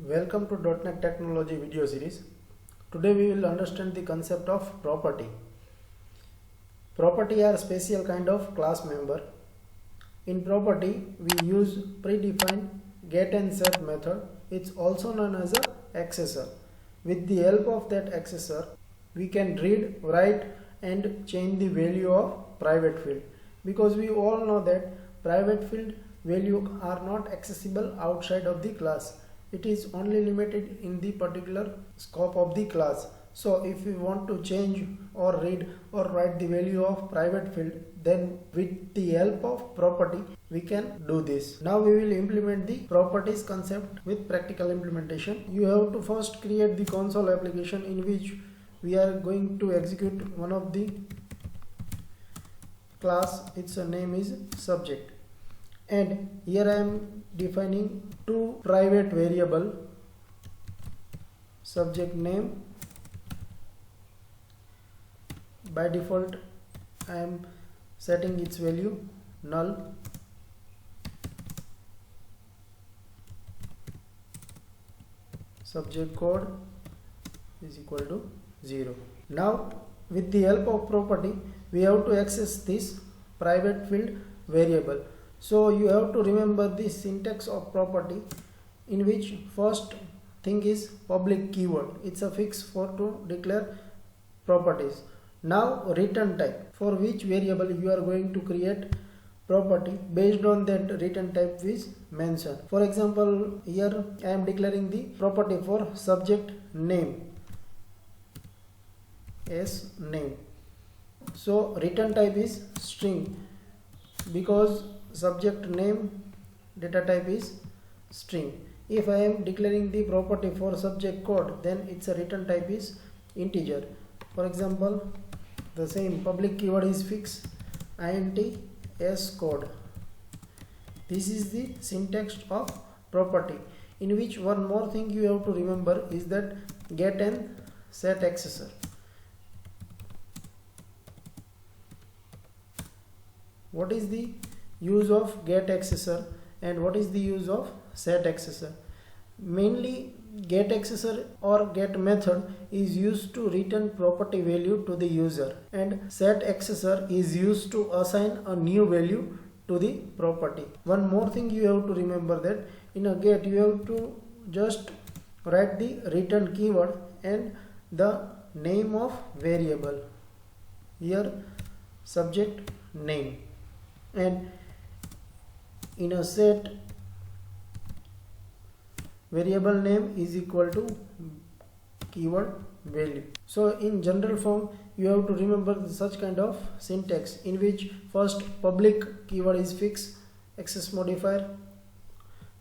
Welcome to .NET Technology video series. Today we will understand the concept of property. Property are special kind of class member. In property we use predefined get and set method. It's also known as a accessor. With the help of that accessor we can read, write and change the value of private field, because we all know that private field value are not accessible outside of the class. It is only limited in the particular scope of the class. So if we want to change or read or write the value of private field, then with the help of property we can do this. Now we will implement the properties concept with practical implementation. You have to first create the console application in which we are going to execute one of the class. Its name is subject, and here I am defining two private variable, subject name. By default I am setting its value null, subject code is equal to 0. Now with the help of property we have to access this private field variable. So you have to remember the syntax of property, in which first thing is public keyword. It's a fix for to declare properties. Now return type, for which variable you are going to create property, based on that return type is mentioned. For example, here I am declaring the property for subject name as name. So return type is string, because subject name data type is string. If I am declaring the property for subject code, then its a return type is integer. For example, the same public keyword is fix int s code. This is the syntax of property, in which one more thing you have to remember is that get and set accessor. What is the use of get accessor and what is the use of set accessor? Mainly get accessor or get method is used to return property value to the user, and set accessor is used to assign a new value to the property. One more thing you have to remember, that in a get you have to just write the return keyword and the name of variable, here subject name, and in a set variable name is equal to keyword value. So in general form you have to remember such kind of syntax, in which first public keyword is fix access modifier,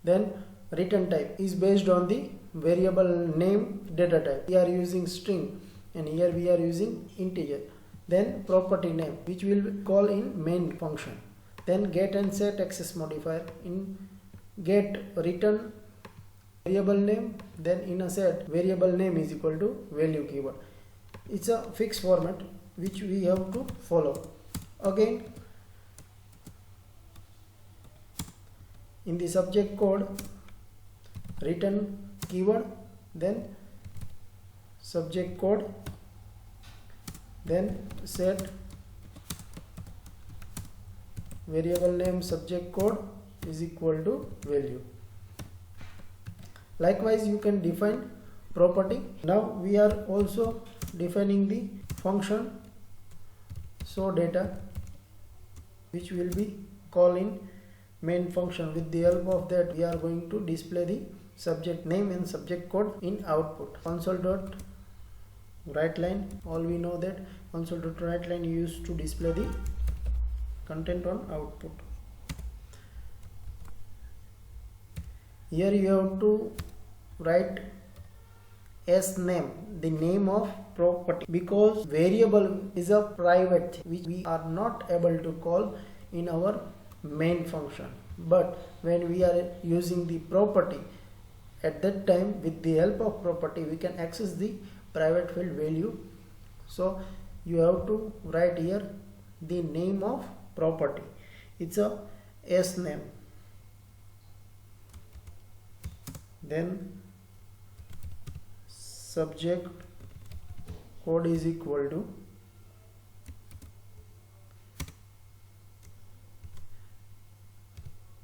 then return type is based on the variable name data type. We are using string and here we are using integer. Then property name, which we will call in main function. Then get and set access modifier. In get return variable name, then in a set variable name is equal to value keyword. It's a fixed format which we have to follow. Again in the subject code, return keyword, then subject code, then set variable name subject code is equal to value. Likewise you can define property. Now we are also defining the function show data, which will be called in main function. With the help of that we are going to display the subject name and subject code in output. Console.WriteLine, all we know that console.WriteLine used to display the content on output. Here you have to write as name, the name of property, because variable is a private thing which we are not able to call in our main function. But when we are using the property, at that time with the help of property we can access the private field value. So you have to write here the name of property. It's a s name, then subject code is equal to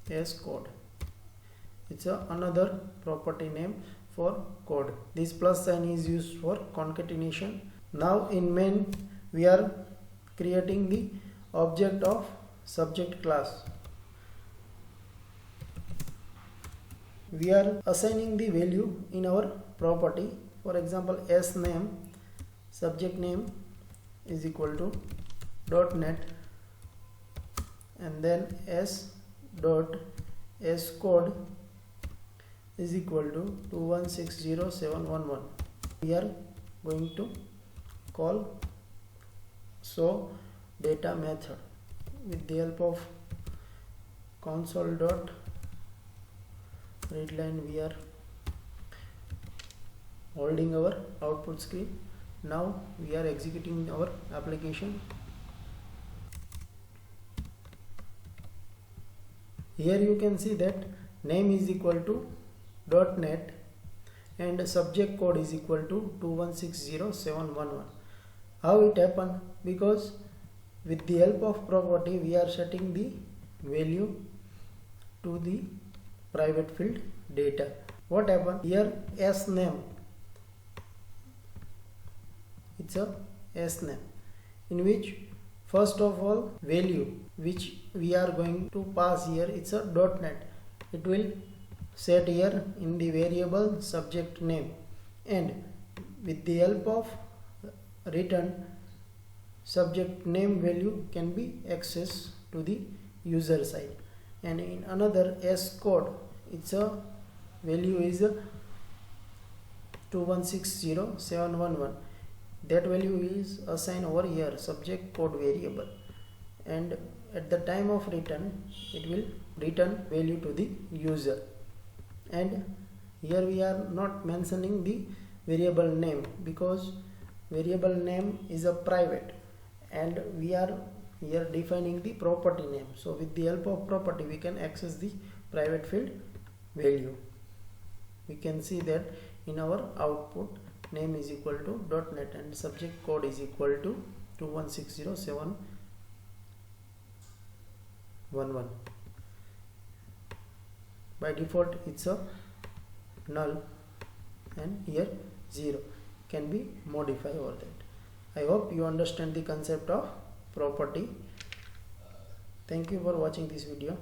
s code. It's another property name for code. This plus sign is used for concatenation. Now in main we are creating the object of subject class. We are assigning the value in our property. For example, s name, subject name is equal to .net, and then s dot s code is equal to 2160711. We are going to call show data method. With the help of console dot readline, we are holding our output screen. Now we are executing our application. Here you can see that name is equal to .net and subject code is equal to 2160711. How it happened? Because with the help of property we are setting the value to the private field data. What happened here? S name, it's a s name, in which first of all value which we are going to pass here, it's a .net. It will set here in the variable subject name, and with the help of return, subject name value can be accessed to the user side. And in another s code, its a value is 2160711. that value is assigned over here, subject code variable, and at the time of return it will return value to the user. And here we are not mentioning the variable name because variable name is a private, and we are here defining the property name. So with the help of property we can access the private field value. We can see that in our output, name is equal to .net and subject code is equal to 2160711. By default it's a null, and here 0 can be modified over that. I hope you understand the concept of property. Thank you for watching this video.